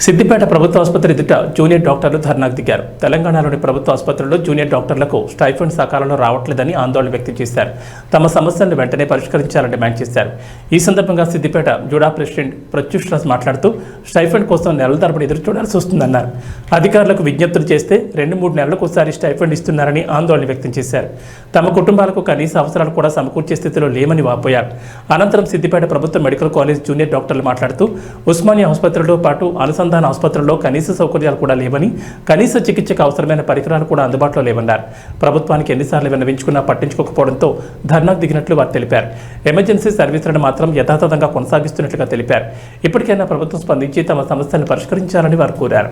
సిద్దిపేట ప్రభుత్వ ఆసుపత్రి ఎదుట జూనియర్ డాక్టర్లు ధర్నాకు దిగారు. తెలంగాణలోని ప్రభుత్వ ఆసుపత్రుల్లో జూనియర్ డాక్టర్లకు స్టైఫండ్ సకాలంలో రావట్లేదని ఆందోళన వ్యక్తం చేశారు. తమ సమస్యలను వెంటనే పరిష్కరించాలని డిమాండ్ చేశారు. ఈ సందర్భంగా సిద్దిపేట జుడా ప్రెసిడెంట్ ప్రత్యూష్ రాజ్ మాట్లాడుతూ స్టైఫండ్ కోసం నెలల తరబడి ఎదురు చూడాల్సి వస్తుందన్నారు. అధికారులకు విజ్ఞప్తులు చేస్తే 2-3 నెలలకోసారి స్టైఫండ్ ఇస్తున్నారని ఆందోళన వ్యక్తం చేశారు. తమ కుటుంబాలకు కనీస అవసరాలు కూడా సమకూర్చే స్థితిలో లేమని వాపోయారు. అనంతరం సిద్దిపేట ప్రభుత్వ మెడికల్ కాలేజ్ జూనియర్ డాక్టర్లు మాట్లాడుతూ ఉస్మానియా ఆసుపత్రిలో పాటు అనుసంధాన ఆసుపత్రుల్లో కనీస సౌకర్యాలు కూడా లేవని, కనీస చికిత్సకు అవసరమైన పరికరాలు కూడా అందుబాటులో లేవన్నారు. ప్రభుత్వానికి ఎన్నిసార్లు విన్నవించుకున్నా పట్టించుకోకపోవడంతో ధర్నాకు దిగినట్లు వారు తెలిపారు. ఎమర్జెన్సీ సర్వీసులను మాత్రం యథాతథంగా కొనసాగిస్తున్నట్లుగా తెలిపారు. ఇప్పటికైనా ప్రభుత్వం స్పందించి తమ సమస్యలను పరిష్కరించాలని వారు కోరారు.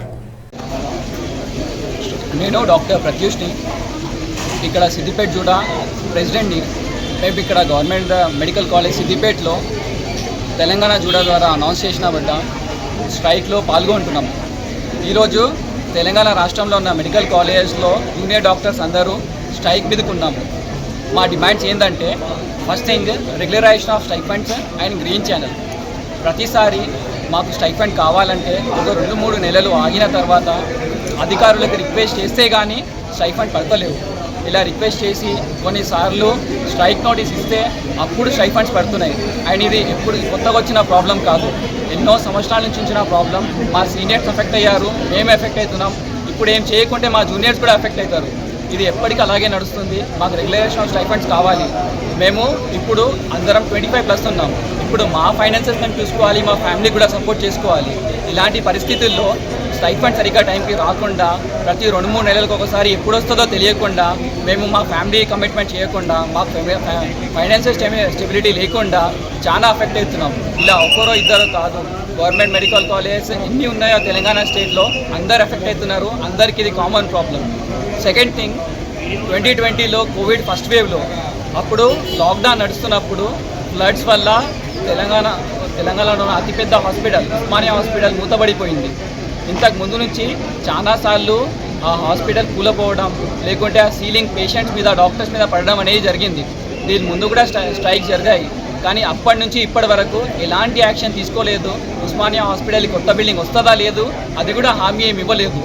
నేను డాక్టర్ ప్రత్యూష్ని, ఇక్కడ సిద్దిపేట జూడా ప్రెసిడెంట్ని. మేము ఇక్కడ గవర్నమెంట్ మెడికల్ కాలేజ్ సిద్దిపేటలో తెలంగాణ జూడా ద్వారా అనౌన్స్ చేసిన వద్ద స్ట్రైక్లో పాల్గొంటున్నాము. ఈరోజు తెలంగాణ రాష్ట్రంలో ఉన్న మెడికల్ కాలేజెస్లో జూనియర్ డాక్టర్స్ అందరూ స్ట్రైక్ మీదకున్నాము. మా డిమాండ్స్ ఏంటంటే, first thing regularisation of stipends and green channel. ప్రతిసారి మాకు స్టైఫండ్ కావాలంటే ఒక 2-3 నెలలు ఆగిన తర్వాత అధికారులకు రిక్వెస్ట్ చేస్తే కానీ స్టైఫండ్ పడతలేవు. ఇలా రిక్వెస్ట్ చేసి కొన్నిసార్లు స్ట్రైక్ నోటీస్ ఇస్తే అప్పుడు స్టైఫండ్స్ పడుతున్నాయి. అండ్ ఇది ఎప్పుడు కొత్తగా వచ్చిన ప్రాబ్లం కాదు, ఎన్నో సంవత్సరాల నుంచి ఉంచిన ప్రాబ్లం. మా సీనియర్స్ ఎఫెక్ట్ అయ్యారు, మేము ఎఫెక్ట్ అవుతున్నాం. ఇప్పుడు ఏం చేయకుంటే మా జూనియర్స్ కూడా ఎఫెక్ట్ అవుతారు. ఇది ఎప్పటికీ అలాగే నడుస్తుంది. మాకు రెగ్యులరైజేషన్ ఆఫ్ స్టైఫండ్స్ కావాలి. మేము ఇప్పుడు అందరం 25+ ఉన్నాం. ఇప్పుడు మా ఫైనాన్సెస్ మేము చూసుకోవాలి, మా ఫ్యామిలీ కూడా సపోర్ట్ చేసుకోవాలి. ఇలాంటి పరిస్థితుల్లో స్టైఫండ్ సరిగ్గా టైంకి రాకుండా, ప్రతి 2-3 నెలలకు ఒకసారి ఎప్పుడు వస్తుందో తెలియకుండా, మేము మా ఫ్యామిలీ కమిట్మెంట్ చేయకుండా, మా ఫైనాన్షియల్ స్టెబిలిటీ లేకుండా చాలా ఎఫెక్ట్ అవుతున్నాం. ఇలా ఒకరో ఇద్దరు కాదు, గవర్నమెంట్ మెడికల్ కాలేజ్ ఎన్ని ఉన్నాయో తెలంగాణ స్టేట్లో అందరు ఎఫెక్ట్ అవుతున్నారు. అందరికీ ఇది కామన్ ప్రాబ్లం. సెకండ్ థింగ్, 2020లో కోవిడ్ ఫస్ట్ వేవ్లో అప్పుడు లాక్డౌన్ నడుస్తున్నప్పుడు ఫ్లడ్స్ వల్ల తెలంగాణలో అతిపెద్ద హాస్పిటల్ ఉస్మానియా హాస్పిటల్ మూతబడిపోయింది. ఇంతకు ముందు నుంచి చాలాసార్లు ఆ హాస్పిటల్ కూలపోవడం, లేకుంటే ఆ సీలింగ్ పేషెంట్స్ మీద, డాక్టర్స్ మీద పడడం అనేది జరిగింది. దీని ముందు కూడా స్ట్రైక్ జరిగాయి. కానీ అప్పటి నుంచి ఇప్పటి వరకు ఎలాంటి యాక్షన్ తీసుకోలేదు. ఉస్మానియా హాస్పిటల్కి కొత్త బిల్డింగ్ వస్తుందా లేదు, అది కూడా హామీ ఏమి ఇవ్వలేదు.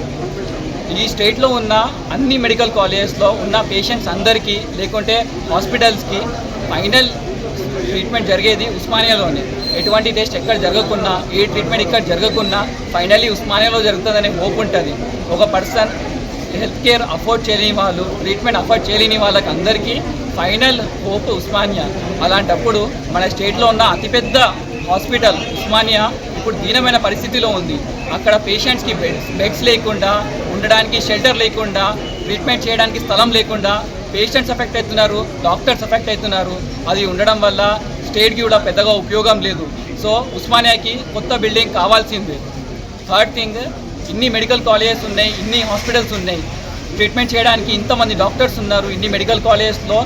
ఈ స్టేట్లో ఉన్న అన్ని మెడికల్ కాలేజెస్లో ఉన్న పేషెంట్స్ అందరికీ, లేకుంటే హాస్పిటల్స్కి ఫైనల్ ట్రీట్మెంట్ జరిగేది ఉస్మానియాలోనే. ఎటువంటి టెస్ట్ ఎక్కడ జరగకున్నా, ఏ ట్రీట్మెంట్ ఇక్కడ జరగకున్నా ఫైనల్లీ ఉస్మానియాలో జరుగుతుందనే హోప్ ఉంటుంది. ఒక పర్సన్ హెల్త్ కేర్ అఫోర్డ్ చేయలేని వాళ్ళు, ట్రీట్మెంట్ అఫోర్డ్ చేయలేని వాళ్ళకి అందరికీ ఫైనల్ హోప్ ఉస్మానియా. అలాంటప్పుడు మన స్టేట్లో ఉన్న అతిపెద్ద హాస్పిటల్ ఉస్మానియా ఇప్పుడు దీనమైన పరిస్థితిలో ఉంది. అక్కడ పేషెంట్స్కి బెడ్స్ లేకుండా, ఉండడానికి షెల్టర్ లేకుండా, ట్రీట్మెంట్ చేయడానికి స్థలం లేకుండా పేషెంట్స్ ఎఫెక్ట్ అవుతున్నారు, డాక్టర్స్ ఎఫెక్ట్ అవుతున్నారు. అది ఉండడం వల్ల స్టేట్కి కూడా పెద్దగా ఉపయోగం లేదు. సో ఉస్మానియాకి కొత్త బిల్డింగ్ కావాల్సిందే. థర్డ్ థింగ్, ఇన్ని మెడికల్ కాలేజెస్ ఉన్నాయి, ఇన్ని హాస్పిటల్స్ ఉన్నాయి, ట్రీట్మెంట్ చేయడానికి ఇంతమంది డాక్టర్స్ ఉన్నారు. ఇన్ని మెడికల్ కాలేజెస్లో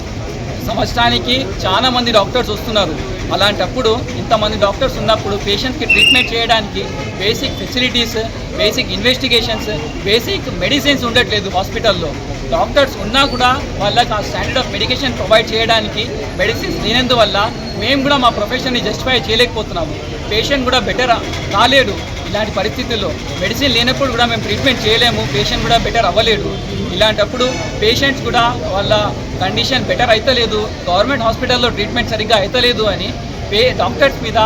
సంవత్సరానికి చాలా మంది డాక్టర్స్ వస్తున్నారు. అలాంటప్పుడు ఇంతమంది డాక్టర్స్ ఉన్నప్పుడు పేషెంట్కి ట్రీట్మెంట్ చేయడానికి basic facilities, basic investigations, basic medicines ఉండట్లేదు హాస్పిటల్లో. డాక్టర్స్ ఉన్నా కూడా వాళ్ళకి ఆ స్టాండర్డ్ ఆఫ్ మెడికేషన్ ప్రొవైడ్ చేయడానికి మెడిసిన్స్ లేనందువల్ల మేము కూడా మా ప్రొఫెషన్ని జస్టిఫై చేయలేకపోతున్నాము. పేషెంట్ కూడా బెటర్ కాలేడు. ఇలాంటి పరిస్థితుల్లో మెడిసిన్ లేనప్పుడు కూడా మేము ట్రీట్మెంట్ చేయలేము, పేషెంట్ కూడా బెటర్ అవ్వలేడు. ఇలాంటప్పుడు పేషెంట్స్ కూడా వాళ్ళ కండిషన్ బెటర్ అవుతలేదు, గవర్నమెంట్ హాస్పిటల్లో ట్రీట్మెంట్ సరిగ్గా అవుతలేదు అని డాక్టర్స్ మీద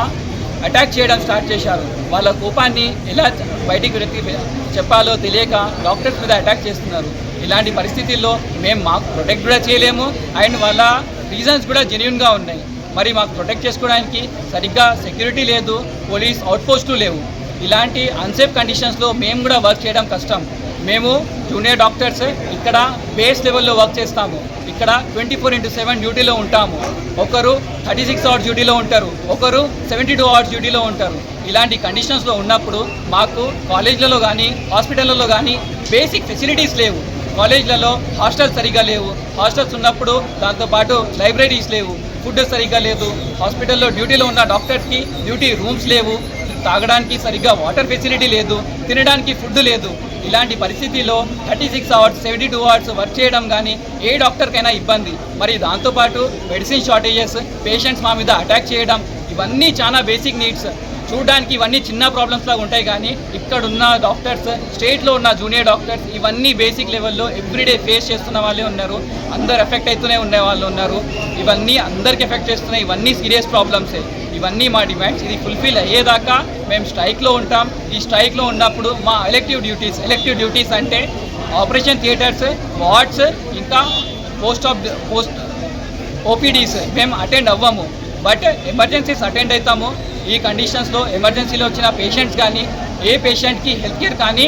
అటాక్ చేయడం స్టార్ట్ చేశారు. వాళ్ళ కోపాన్ని ఎలా బయటికి చెప్పాలో తెలియక డాక్టర్స్ మీద అటాక్ చేస్తున్నారు. ఇలాంటి పరిస్థితుల్లో మేము మాకు ప్రొటెక్ట్ కూడా చేయలేము. అండ్ వాళ్ళ రీజన్స్ కూడా జెన్యూన్గా ఉన్నాయి. మరి మాకు ప్రొటెక్ట్ చేసుకోవడానికి సరిగ్గా సెక్యూరిటీ లేదు, పోలీస్ అవుట్పోస్టులు లేవు. ఇలాంటి అన్సేఫ్ కండిషన్స్లో మేము కూడా వర్క్ చేయడం కష్టం. మేము జూనియర్ డాక్టర్స్ ఇక్కడ బేస్ లెవెల్లో వర్క్ చేస్తాము. ఇక్కడ 24/7 డ్యూటీలో ఉంటాము. ఒకరు 36 అవర్స్ డ్యూటీలో ఉంటారు, ఒకరు 72 అవర్స్ డ్యూటీలో ఉంటారు. ఇలాంటి కండిషన్స్లో ఉన్నప్పుడు మాకు కాలేజ్లలో కానీ, హాస్పిటళ్ళలో కానీ బేసిక్ ఫెసిలిటీస్ లేవు. కాలేజ్లలో హాస్టల్స్ సరిగ్గా లేవు. హాస్టల్స్ ఉన్నప్పుడు దాంతోపాటు లైబ్రరీస్ లేవు, ఫుడ్ సరిగ్గా లేదు. హాస్పిటల్లో డ్యూటీలో ఉన్న డాక్టర్స్కి డ్యూటీ రూమ్స్ లేవు, తాగడానికి సరిగ్గా వాటర్ ఫెసిలిటీ లేదు, తినడానికి ఫుడ్ లేదు. ఇలాంటి పరిస్థితిలో 36 అవర్స్ 72 అవర్స్ వర్క్ చేయడం కానీ ఏ డాక్టర్కైనా ఇబ్బంది. మరి దాంతోపాటు మెడిసిన్ షార్టేజెస్, పేషెంట్స్ మా మీద అటాక్ చేయడం, ఇవన్నీ చాలా బేసిక్ నీడ్స్. చూడడానికి ఇవన్నీ చిన్న ప్రాబ్లమ్స్ లాగా ఉంటాయి, కానీ ఇక్కడ ఉన్న డాక్టర్స్, స్టేట్లో ఉన్న జూనియర్ డాక్టర్స్ ఇవన్నీ బేసిక్ లెవెల్లో ఎవ్రీడే ఫేస్ చేస్తున్న వాళ్ళే ఉన్నారు. అందరు ఎఫెక్ట్ అవుతూనే ఉండే వాళ్ళు ఉన్నారు. ఇవన్నీ అందరికి ఎఫెక్ట్ చేస్తున్నాయి. ఇవన్నీ సీరియస్ ప్రాబ్లమ్సే. ఇవన్నీ మా డిమాండ్స్. ఇది ఫుల్ఫిల్ అయ్యేదాకా మేము స్ట్రైక్లో ఉంటాం. ఈ స్ట్రైక్లో ఉన్నప్పుడు మా ఎలెక్టివ్ డ్యూటీస్ అంటే ఆపరేషన్ థియేటర్స్, వార్డ్స్, ఇంకా పోస్ట్ ఓపీడీస్ మేము అటెండ్ అవ్వము. బట్ ఎమర్జెన్సీస్ అటెండ్ అవుతాము. ఈ కండిషన్స్లో ఎమర్జెన్సీలో వచ్చిన పేషెంట్స్ కానీ ఏ పేషెంట్కి హెల్త్ కేర్ కానీ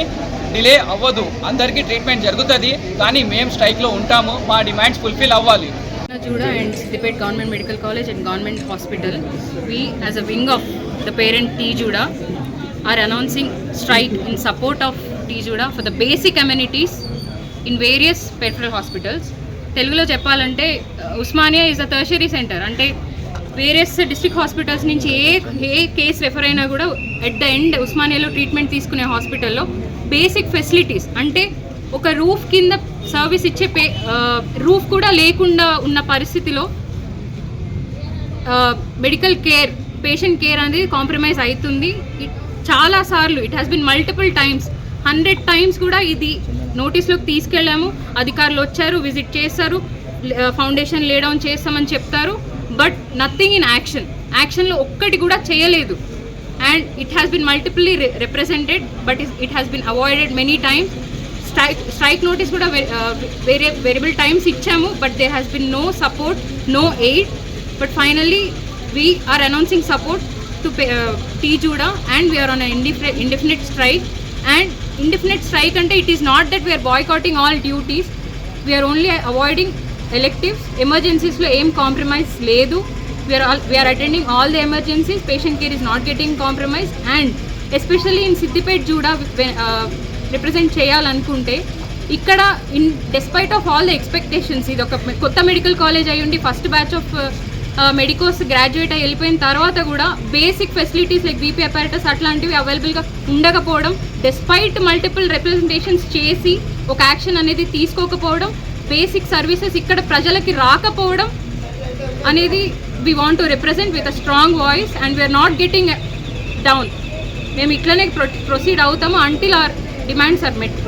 డిలే అవ్వదు. అందరికీ ట్రీట్మెంట్ జరుగుతుంది. కానీ మేము స్ట్రైక్లో ఉంటాము. మా డిమాండ్స్ ఫుల్ఫిల్ అవ్వాలి. Juda and Siddipet Government Medical College and Government Hospital, we as a wing of the parent T Juda are announcing strike in support of T Juda for the basic amenities in various peripheral hospitals. తెలుగులో చెప్పాలంటే Osmania is a tertiary centre. అంటే various district hospitals నుంచి ఏ case refer అయినా కూడా at the end ఉస్మానియాలో treatment తీసుకునే హాస్పిటల్లో basic facilities అంటే ఒక రూఫ్ కింద సర్వీస్ ఇచ్చే రూఫ్ కూడా లేకుండా ఉన్న పరిస్థితిలో మెడికల్ కేర్, పేషెంట్ కేర్ అనేది కాంప్రమైజ్ అవుతుంది. చాలాసార్లు it has bin multiple times, 100 times కూడా ఇది నోటీస్లోకి తీసుకెళ్ళాము. అధికారులు వచ్చారు, విజిట్ చేస్తారు, ఫౌండేషన్ లే డౌన్ చేస్తామని చెప్తారు. బట్ నథింగ్ ఇన్ యాక్షన్లో ఒక్కటి కూడా చేయలేదు. And it has been multiply represented, but it has been avoided many times. Strike notice కూడా వేరియబుల్ టైమ్స్ ఇచ్చాము, but there has been no support, no aid. But finally we are announcing support to T Juda and we are on an indefinite strike. And indefinite strike ante it is not that we are boycotting all duties, we are only avoiding electives. Emergencies lo em compromise ledu. We are attending all the emergencies. Patient care is not getting compromised. And especially in Siddipet Juda represent చేయాలనుకుంటే ఇక్కడ despite of all the expectations, ఇది ఒక కొత్త medical college అయ్యుండి first batch of medicos graduate అయ్యి వెళ్ళిపోయిన తర్వాత కూడా basic facilities like BP apparatus అట్లాంటివి అవైలబుల్గా ఉండకపోవడం, డెస్పైట్ మల్టిపుల్ రిప్రజెంటేషన్స్ చేసి ఒక యాక్షన్ అనేది తీసుకోకపోవడం, బేసిక్ సర్వీసెస్ ఇక్కడ ప్రజలకి రాకపోవడం అనేది we want to represent with a strong voice. And we are not getting down. మేము ఇట్లనే ప్రొసీడ్ అవుతాము until our demands are met.